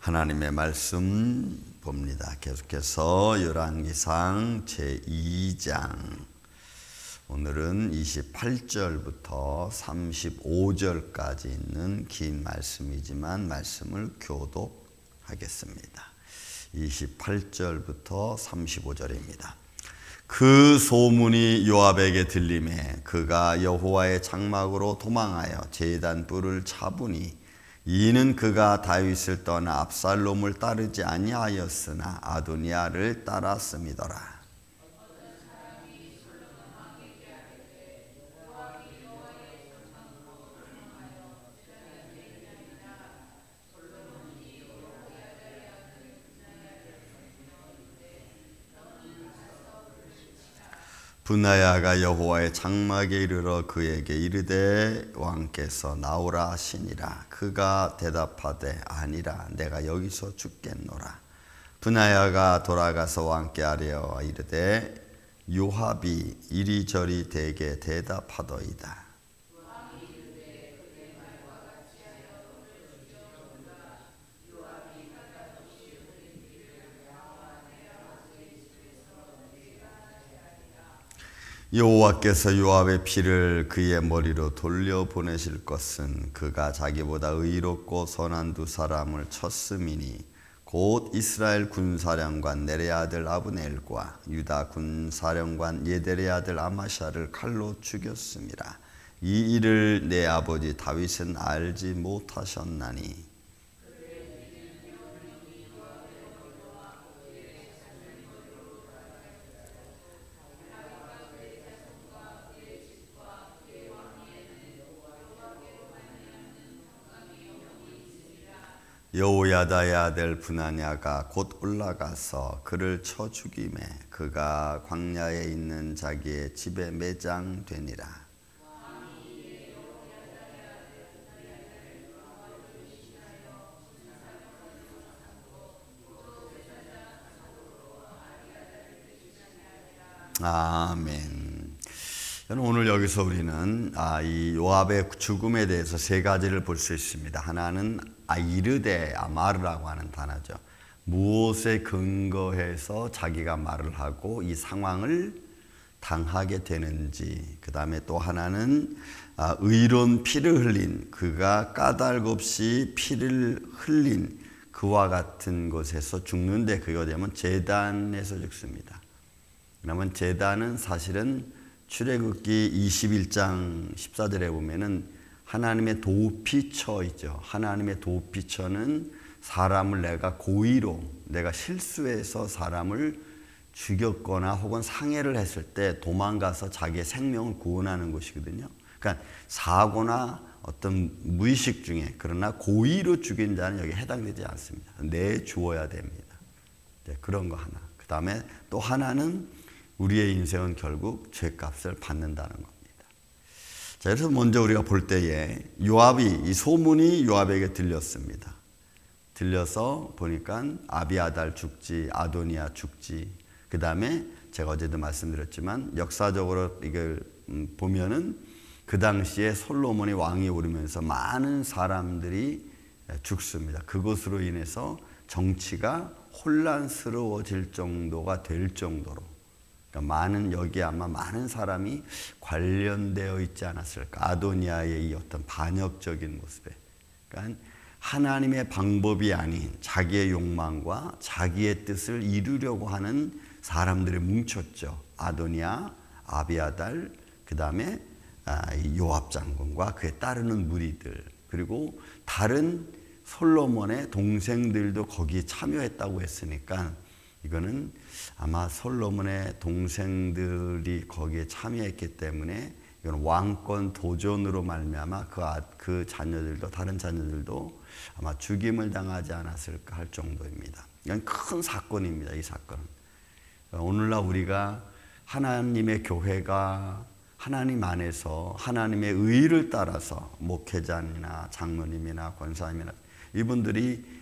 하나님의 말씀 봅니다. 계속해서 열왕기상 제2장, 오늘은 28절부터 35절까지 있는 긴 말씀이지만 말씀을 교독하겠습니다. 28절부터 35절입니다. 그 소문이 요압에게 들림에 그가 여호와의 장막으로 도망하여 제단 뿔을 차보니 이는 그가 다윗을 떠나 압살롬을 따르지 아니하였으나 아도니아를 따랐음이더라. 분하야가 여호와의 장막에 이르러 그에게 이르되 왕께서 나오라 하시니라. 그가 대답하되 아니라 내가 여기서 죽겠노라. 분하야가 돌아가서 왕께 아뢰어 이르되 요압이 이리저리 대게 대답하더이다. 여호와께서 요압의 피를 그의 머리로 돌려보내실 것은 그가 자기보다 의롭고 선한 두 사람을 쳤음이니 곧 이스라엘 군사령관 넬의 아들 아브넬과 유다 군사령관 예델의 아들 아마샤를 칼로 죽였음이라. 이 일을 내 아버지 다윗은 알지 못하셨나니 여호야다의 아들 분하냐가 곧 올라가서 그를 쳐 죽이매 그가 광야에 있는 자기의 집에 매장되니라. 아멘. 오늘 여기서 우리는 이 요압의 죽음에 대해서 세 가지를 볼 수 있습니다. 하나는 이르되 말이라고 하는 단어죠. 무엇에 근거해서 자기가 말을 하고 이 상황을 당하게 되는지. 그 다음에 또 하나는 의로운 피를 흘린, 그가 까닭 없이 피를 흘린 그와 같은 곳에서 죽는데, 그거 되면 제단에서 죽습니다. 그러면 제단은 사실은 출애굽기 21장 14절에 보면은 하나님의 도피처이죠. 하나님의 도피처는 사람을 내가 고의로, 내가 실수해서 사람을 죽였거나 혹은 상해를 했을 때 도망가서 자기의 생명을 구원하는 곳이거든요. 그러니까 사고나 어떤 무의식 중에, 그러나 고의로 죽인 자는 여기 해당되지 않습니다. 내주어야 됩니다. 그런 거 하나. 그 다음에 또 하나는 우리의 인생은 결국 죄값을 받는다는 겁니다. 자, 그래서 먼저 우리가 볼 때에 요압이, 이 소문이 요압에게 들렸습니다. 들려서 보니까 아비아달 죽지, 아도니아 죽지. 그 다음에 제가 어제도 말씀드렸지만 역사적으로 이걸 보면은 그 당시에 솔로몬이 왕이 오르면서 많은 사람들이 죽습니다. 그것으로 인해서 정치가 혼란스러워질 정도가 될 정도로, 많은, 여기에 아마 많은 사람이 관련되어 있지 않았을까. 아도니아의 이 어떤 반역적인 모습에. 그러니까 하나님의 방법이 아닌 자기의 욕망과 자기의 뜻을 이루려고 하는 사람들이 뭉쳤죠. 아도니아, 아비아달, 그 다음에 요압 장군과 그에 따르는 무리들, 그리고 다른 솔로몬의 동생들도 거기에 참여했다고 했으니까 이거는 아마 솔로몬의 동생들이 거기에 참여했기 때문에 이건 왕권 도전으로 말미암아 그 자녀들도, 다른 자녀들도 아마 죽임을 당하지 않았을까 할 정도입니다. 이건 큰 사건입니다. 이 사건은. 오늘날 우리가 하나님의 교회가 하나님 안에서 하나님의 의를 따라서 목회자나 장로님이나 권사님이나 이분들이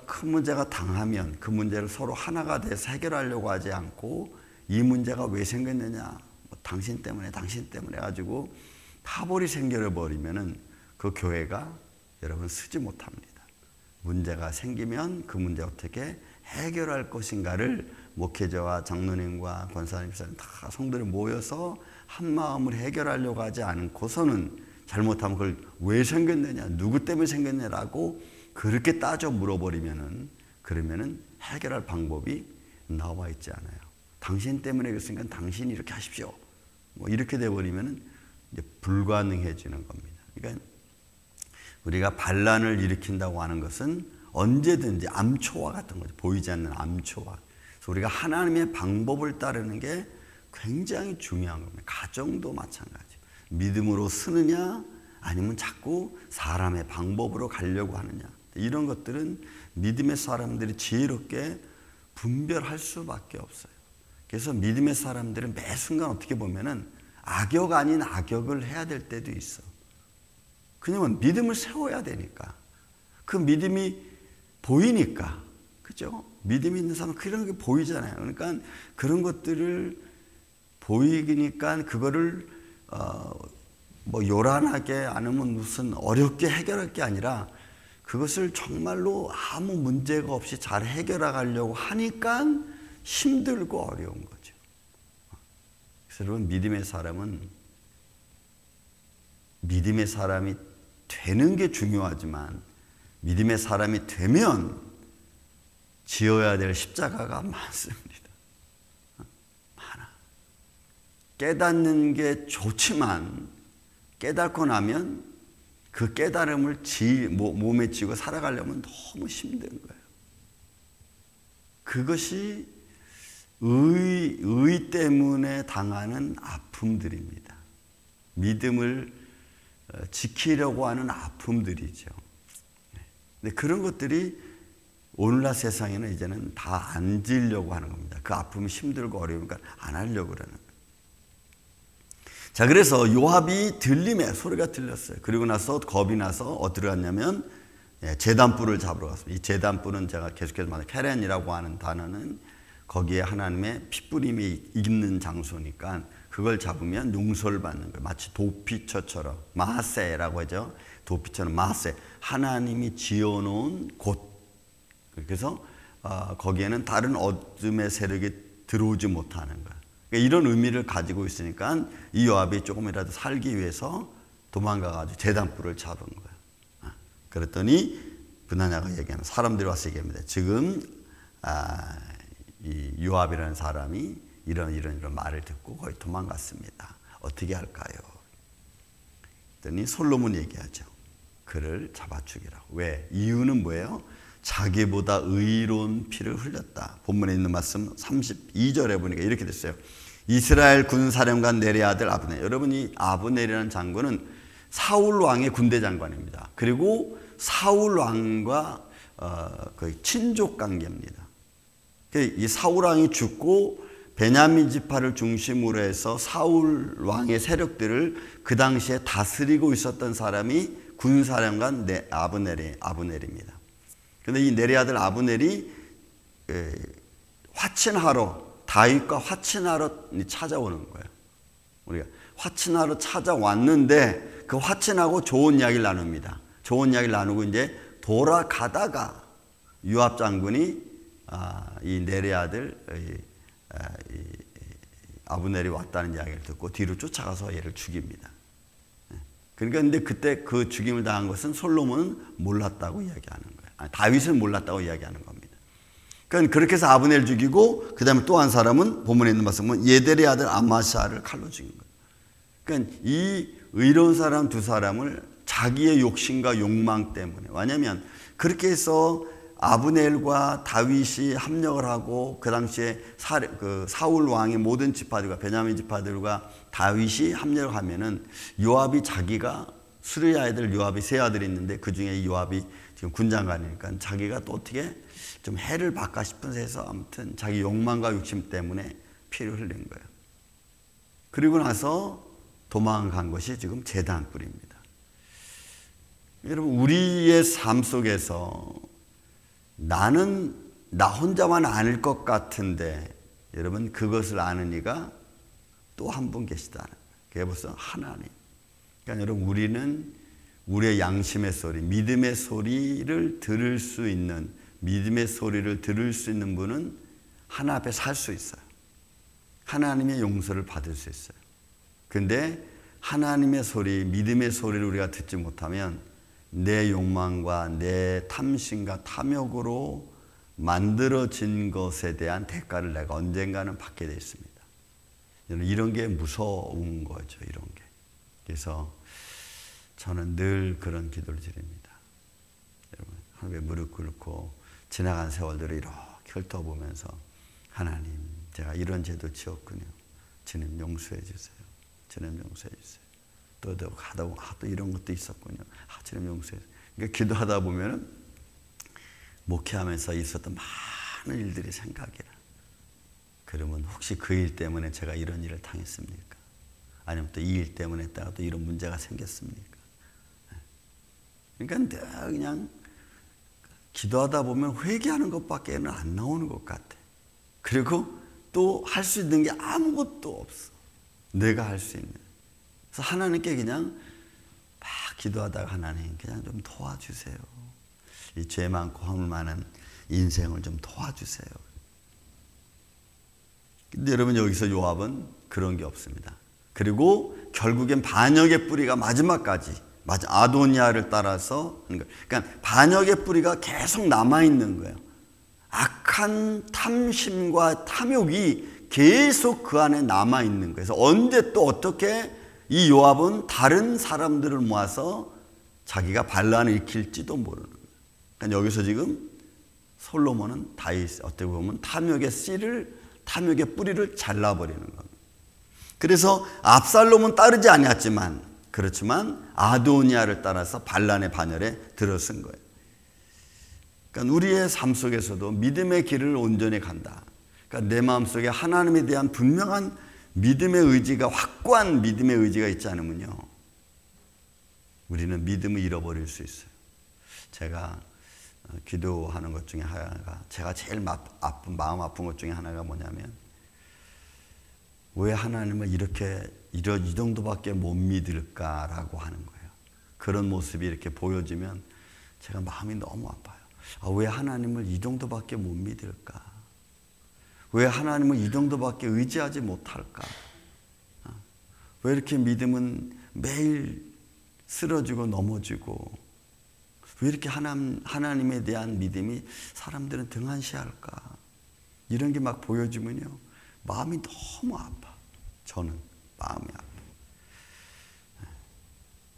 큰 문제가 당하면 그 문제를 서로 하나가 돼서 해결하려고 하지 않고 이 문제가 왜 생겼느냐, 당신 때문에 해가지고 파벌이 생겨버리면은 그 교회가 여러분 쓰지 못합니다. 문제가 생기면 그 문제 어떻게 해결할 것인가를 목회자와 장로님과 권사님, 집사님 다 성도들이 모여서 한 마음으로 해결하려고 하지 않고서는 잘못하면 그걸 왜 생겼느냐, 누구 때문에 생겼냐라고 그렇게 따져 물어버리면은 그러면은 해결할 방법이 나와 있지 않아요. 당신 때문에 그랬으니까 당신이 이렇게 하십시오. 뭐 이렇게 돼버리면은 이제 불가능해지는 겁니다. 그러니까 우리가 반란을 일으킨다고 하는 것은 언제든지 암초와 같은 거죠. 보이지 않는 암초와. 그래서 우리가 하나님의 방법을 따르는 게 굉장히 중요한 겁니다. 가정도 마찬가지. 믿음으로 쓰느냐 아니면 자꾸 사람의 방법으로 가려고 하느냐. 이런 것들은 믿음의 사람들이 지혜롭게 분별할 수밖에 없어요. 그래서 믿음의 사람들은 매 순간 어떻게 보면은 악역 아닌 악역을 해야 될 때도 있어. 그냥 믿음을 세워야 되니까. 그 믿음이 보이니까. 그죠? 믿음이 있는 사람은 그런 게 보이잖아요. 그러니까 그런 것들을 보이니까 그거를 뭐 요란하게 아니면 무슨 어렵게 해결할 게 아니라 그것을 정말로 아무 문제가 없이 잘 해결해 가려고 하니까 힘들고 어려운 거죠. 그래서 여러분, 믿음의 사람이 되는 게 중요하지만 믿음의 사람이 되면 지어야 될 십자가가 많습니다. 많아. 깨닫는 게 좋지만 깨닫고 나면 그 깨달음을 몸에 쥐고 살아가려면 너무 힘든 거예요. 그것이 의 때문에 당하는 아픔들입니다. 믿음을 지키려고 하는 아픔들이죠. 근데 그런 것들이 오늘날 세상에는 이제는 다 안 지려고 하는 겁니다. 그 아픔이 힘들고 어려우니까 안 하려고 그러는 거예요. 자, 그래서 요압이 들림에 소리가 들렸어요. 그리고 나서 겁이 나서 어디로 갔냐면 제단불을 잡으러 갔습니다. 이 제단불은 제가 계속해서 말하는 케렌이라고 하는 단어는 거기에 하나님의 핏부림이 있는 장소니까 그걸 잡으면 용서를 받는 거예요. 마치 도피처처럼 마하세라고 하죠. 도피처럼 마하세, 하나님이 지어놓은 곳. 그래서 거기에는 다른 어둠의 세력이 들어오지 못하는 거예요. 그러니까 이런 의미를 가지고 있으니까 이 요압이 조금이라도 살기 위해서 도망가가지고 제단불을 잡은 거예요. 그랬더니 브나냐가 얘기하는, 사람들이 와서 얘기합니다. 지금 이 요압이라는 사람이 이런 말을 듣고 거의 도망갔습니다. 어떻게 할까요? 그랬더니 솔로몬 얘기하죠. 그를 잡아 죽이라고. 왜? 이유는 뭐예요? 자기보다 의로운 피를 흘렸다. 본문에 있는 말씀 32절에 보니까 이렇게 됐어요. 이스라엘 군사령관 넬의 아들 아브넬. 여러분, 이 아브넬이라는 장군은 사울 왕의 군대 장관입니다. 그리고 사울 왕과 거의 친족 관계입니다. 이 사울 왕이 죽고 베냐민 지파를 중심으로 해서 사울 왕의 세력들을 그 당시에 다스리고 있었던 사람이 군사령관 아브넬입니다. 그런데 이 넬의 아들 아브넬이 다윗과 화친하러 찾아오는 거예요. 우리가 화친하러 찾아왔는데 그 화친하고 좋은 이야기를 나눕니다. 좋은 이야기를 나누고 이제 돌아가다가 요압 장군이 이 넬의 아들 아브넬이 왔다는 이야기를 듣고 뒤로 쫓아가서 얘를 죽입니다. 그러니까 근데 그때 그 죽임을 당한 것은 솔로몬은 몰랐다고 이야기하는 거예요. 다윗은 몰랐다고 이야기하는 겁니다. 그러니까 그렇게 해서 아브넬 죽이고 그 다음에 또 한 사람은 본문에 있는 말씀은 예델의 아들 아마샤를 칼로 죽인 거예요. 그러니까 이 의로운 사람 두 사람을 자기의 욕심과 욕망 때문에, 왜냐하면 그렇게 해서 아브넬과 다윗이 합력을 하고 그 당시에 사울 왕의 모든 지파들과 베냐민 지파들과 다윗이 합력을 하면은 요압이 자기가 수르야 애들 요압이 세 아들이 있는데 그 중에 이 요압이 지금 군장관이니까 자기가 또 어떻게 좀 해를 받까 싶어서 해서 아무튼 자기 욕망과 욕심 때문에 피를 흘린 거예요. 그리고 나서 도망간 것이 지금 제단불입니다. 여러분, 우리의 삶 속에서 나는 나 혼자만 아닐 것 같은데 여러분, 그것을 아는 이가 또 한 분 계시다는 거예요. 그게 벌써 하나님. 그러니까 여러분, 우리는 우리의 양심의 소리, 믿음의 소리를 들을 수 있는, 믿음의 소리를 들을 수 있는 분은 하나 앞에 살 수 있어요. 하나님의 용서를 받을 수 있어요. 근데 하나님의 소리, 믿음의 소리를 우리가 듣지 못하면 내 욕망과 내 탐심과 탐욕으로 만들어진 것에 대한 대가를 내가 언젠가는 받게 되어 있습니다. 이런 게 무서운 거죠. 이런 게. 그래서 저는 늘 그런 기도를 드립니다. 여러분, 하늘에 무릎 꿇고 지나간 세월들을 이렇게 훑어보면서 하나님, 제가 이런 죄도 지었군요. 주님 용서해 주세요. 주님 용서해 주세요. 또 이런 것도 있었군요. 주님 용서해 주세요. 그러니까 기도하다 보면은 목회하면서 있었던 많은 일들이 생각이 나. 그러면 혹시 그 일 때문에 제가 이런 일을 당했습니까? 아니면 또 이 일 때문에 또 이런 문제가 생겼습니까? 그러니까 내가 그냥 기도하다 보면 회개하는 것밖에는 안 나오는 것 같아. 그리고 또 할 수 있는 게 아무것도 없어. 내가 할 수 있는. 그래서 하나님께 그냥 막 기도하다가 하나님 그냥 좀 도와주세요. 이 죄 많고 허물 많은 인생을 좀 도와주세요. 근데 여러분, 여기서 요압은 그런 게 없습니다. 그리고 결국엔 반역의 뿌리가 마지막까지 아도니아를 따라서, 그러니까 반역의 뿌리가 계속 남아있는 거예요. 악한 탐심과 탐욕이 계속 그 안에 남아있는 거예요. 그래서 언제 또 어떻게 이 요압은 다른 사람들을 모아서 자기가 반란을 일으킬지도 모르는 거예요. 그러니까 여기서 지금 솔로몬은 다윗, 어떻게 보면 탐욕의 뿌리를 잘라버리는 겁니다. 그래서 압살롬은 따르지 아니었지만, 그렇지만 아도니아를 따라서 반란의 반열에 들어선 거예요. 그러니까 우리의 삶 속에서도 믿음의 길을 온전히 간다. 그러니까 내 마음속에 하나님에 대한 분명한 믿음의 의지가, 확고한 믿음의 의지가 있지 않으면요, 우리는 믿음을 잃어버릴 수 있어요. 제가 기도하는 것 중에 하나가, 제가 제일 마음 아픈 것 중에 하나가 뭐냐면, 왜 하나님을 이 정도밖에 못 믿을까라고 하는 거예요. 그런 모습이 이렇게 보여지면 제가 마음이 너무 아파요. 왜 하나님을 이 정도밖에 못 믿을까? 왜 하나님을 이 정도밖에 의지하지 못할까? 왜 이렇게 믿음은 매일 쓰러지고 넘어지고, 왜 이렇게 하나님에 대한 믿음이 사람들은 등한시할까? 이런 게 막 보여지면요, 마음이 너무 아파. 저는 마음이 아파.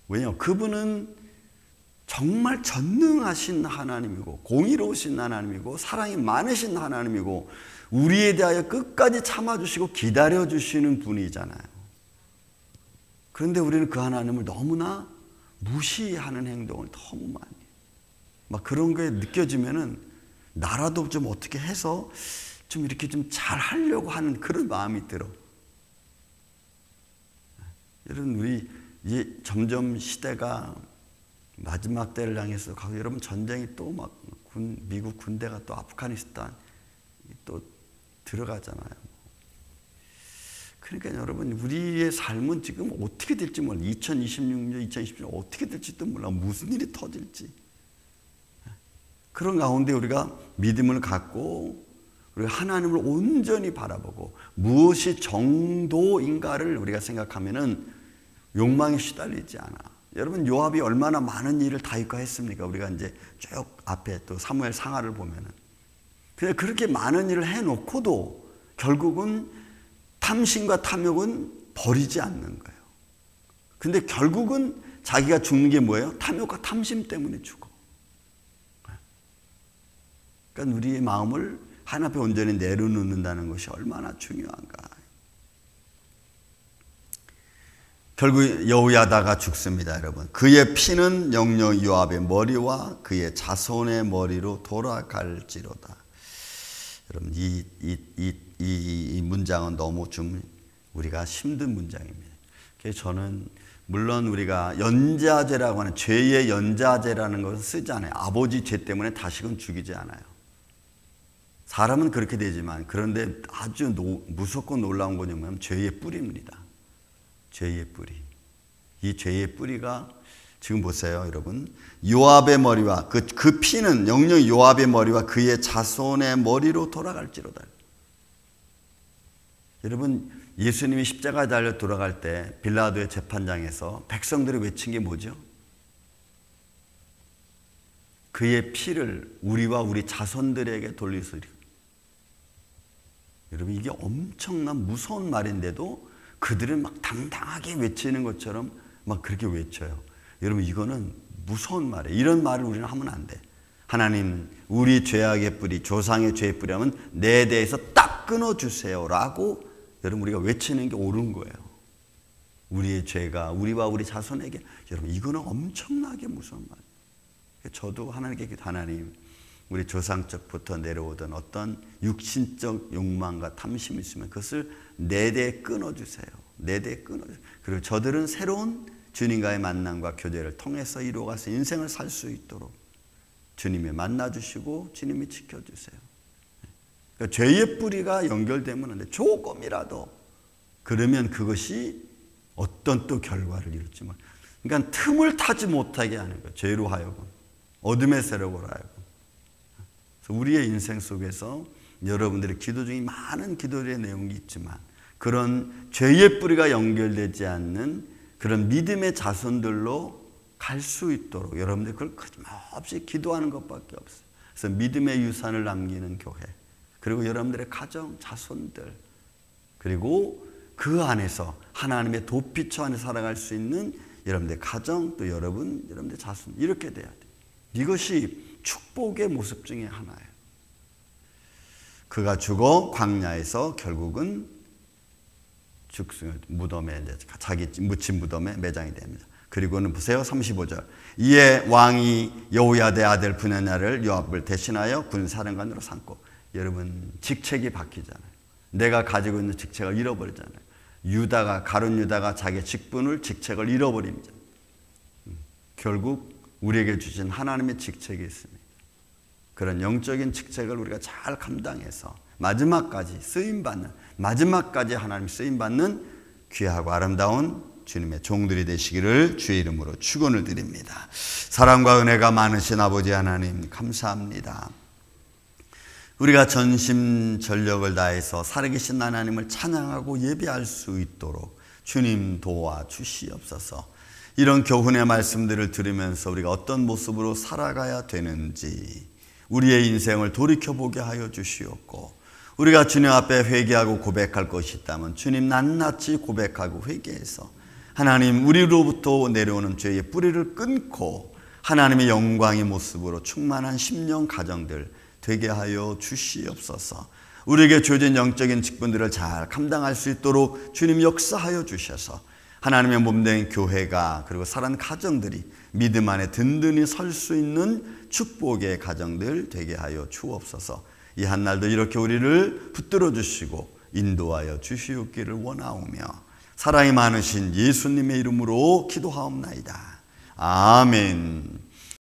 왜냐하면 그분은 정말 전능하신 하나님이고, 공의로우신 하나님이고, 사랑이 많으신 하나님이고, 우리에 대하여 끝까지 참아주시고 기다려주시는 분이잖아요. 그런데 우리는 그 하나님을 너무나 무시하는 행동을 너무 많이 해요. 막 그런 게 느껴지면은 나라도 좀 어떻게 해서 좀 이렇게 좀 잘 하려고 하는 그런 마음이 들어. 여러분, 우리 이제 점점 시대가 마지막 때를 향해서 가고, 여러분 전쟁이 또 막 미국 군대가 또 아프가니스탄 또 들어가잖아요. 그러니까 여러분, 우리의 삶은 지금 어떻게 될지 몰라. 2026년, 2027년 어떻게 될지도 몰라. 무슨 일이 터질지. 그런 가운데 우리가 믿음을 갖고 우리가 하나님을 온전히 바라보고 무엇이 정도인가를 우리가 생각하면은 욕망에 시달리지 않아. 여러분, 요압이 얼마나 많은 일을 다윗과 했습니까? 우리가 이제 쭉 앞에 또 사무엘 상하를 보면은. 근데 그렇게 많은 일을 해놓고도 결국은 탐심과 탐욕은 버리지 않는 거예요. 근데 결국은 자기가 죽는 게 뭐예요? 탐욕과 탐심 때문에 죽어. 그러니까 우리의 마음을 하나님 앞에 온전히 내려놓는다는 것이 얼마나 중요한가. 결국 여호야다가 죽습니다, 여러분. 그의 피는 영영 요압의 머리와 그의 자손의 머리로 돌아갈지로다. 여러분, 이 문장은 너무 좀 우리가 힘든 문장입니다. 그래서 저는 물론 우리가 연좌제라고 하는, 죄의 연좌제라는 것을 쓰지 않아요. 아버지 죄 때문에 다시금 죽이지 않아요. 사람은 그렇게 되지만, 그런데 아주 무섭고 놀라운 거냐면 죄의 뿌리입니다. 죄의 뿌리. 이 죄의 뿌리가 지금 보세요, 여러분. 요압의 머리와 그 피는 영영 요압의 머리와 그의 자손의 머리로 돌아갈지로다. 여러분, 예수님이 십자가에 달려 돌아갈 때 빌라도의 재판장에서 백성들이 외친 게 뭐죠? 그의 피를 우리와 우리 자손들에게 돌리시리. 여러분, 이게 엄청난 무서운 말인데도 그들은 막 당당하게 외치는 것처럼 막 그렇게 외쳐요. 여러분, 이거는 무서운 말이에요. 이런 말을 우리는 하면 안 돼. 하나님, 우리 죄악의 뿌리, 조상의 죄의 뿌리라면 내 대해서 딱 끊어주세요 라고 여러분 우리가 외치는 게 옳은 거예요. 우리의 죄가 우리와 우리 자손에게, 여러분 이거는 엄청나게 무서운 말이에요. 저도 하나님께 하나님, 우리 조상적부터 내려오던 어떤 육신적 욕망과 탐심이 있으면 그것을 내 대에 끊어주세요. 내 대에 끊어주세요. 그리고 저들은 새로운 주님과의 만남과 교제를 통해서 이루어가서 인생을 살 수 있도록 주님이 만나주시고 주님이 지켜주세요. 그러니까 죄의 뿌리가 연결되면 안 돼. 조금이라도. 그러면 그것이 어떤 또 결과를 이룰지 몰라요. 그러니까 틈을 타지 못하게 하는 거예요. 죄로 하여금. 어둠의 세력으로 하여금. 그래서 우리의 인생 속에서 여러분들의 기도 중에 많은 기도의 내용이 있지만 그런 죄의 뿌리가 연결되지 않는 그런 믿음의 자손들로 갈 수 있도록 여러분들 그걸 거침없이 기도하는 것밖에 없어요. 그래서 믿음의 유산을 남기는 교회, 그리고 여러분들의 가정, 자손들, 그리고 그 안에서 하나님의 도피처 안에 살아갈 수 있는 여러분들의 가정, 또 여러분들의 자손, 이렇게 돼야 돼요. 이것이 축복의 모습 중에 하나예요. 그가 죽어 광야에서 결국은 무덤에, 자기 묻힌 무덤에 매장이 됩니다. 그리고는 보세요, 35절. 이에 왕이 여호야다의 아들 브냐냐를 요압을 대신하여 군사령관으로 삼고, 여러분 직책이 바뀌잖아요. 내가 가지고 있는 직책을 잃어버리잖아요. 가룟 유다가 자기의 직책을 잃어버립니다. 결국 우리에게 주신 하나님의 직책이 있습니다. 그런 영적인 직책을 우리가 잘 감당해서 마지막까지 쓰임받는, 마지막까지 하나님 쓰임받는 귀하고 아름다운 주님의 종들이 되시기를 주의 이름으로 축원을 드립니다. 사랑과 은혜가 많으신 아버지 하나님 감사합니다. 우리가 전심전력을 다해서 살아계신 하나님을 찬양하고 예배할 수 있도록 주님 도와주시옵소서. 이런 교훈의 말씀들을 들으면서 우리가 어떤 모습으로 살아가야 되는지 우리의 인생을 돌이켜보게 하여 주시옵고, 우리가 주님 앞에 회개하고 고백할 것이 있다면 주님 낱낱이 고백하고 회개해서 하나님 우리로부터 내려오는 죄의 뿌리를 끊고 하나님의 영광의 모습으로 충만한 심령 가정들 되게 하여 주시옵소서. 우리에게 주어진 영적인 직분들을 잘 감당할 수 있도록 주님 역사하여 주셔서 하나님의 몸된 교회가, 그리고 살아난 가정들이 믿음 안에 든든히 설 수 있는 축복의 가정들 되게 하여 주옵소서. 이 한날도 이렇게 우리를 붙들어 주시고 인도하여 주시옵기를 원하오며 사랑이 많으신 예수님의 이름으로 기도하옵나이다. 아멘.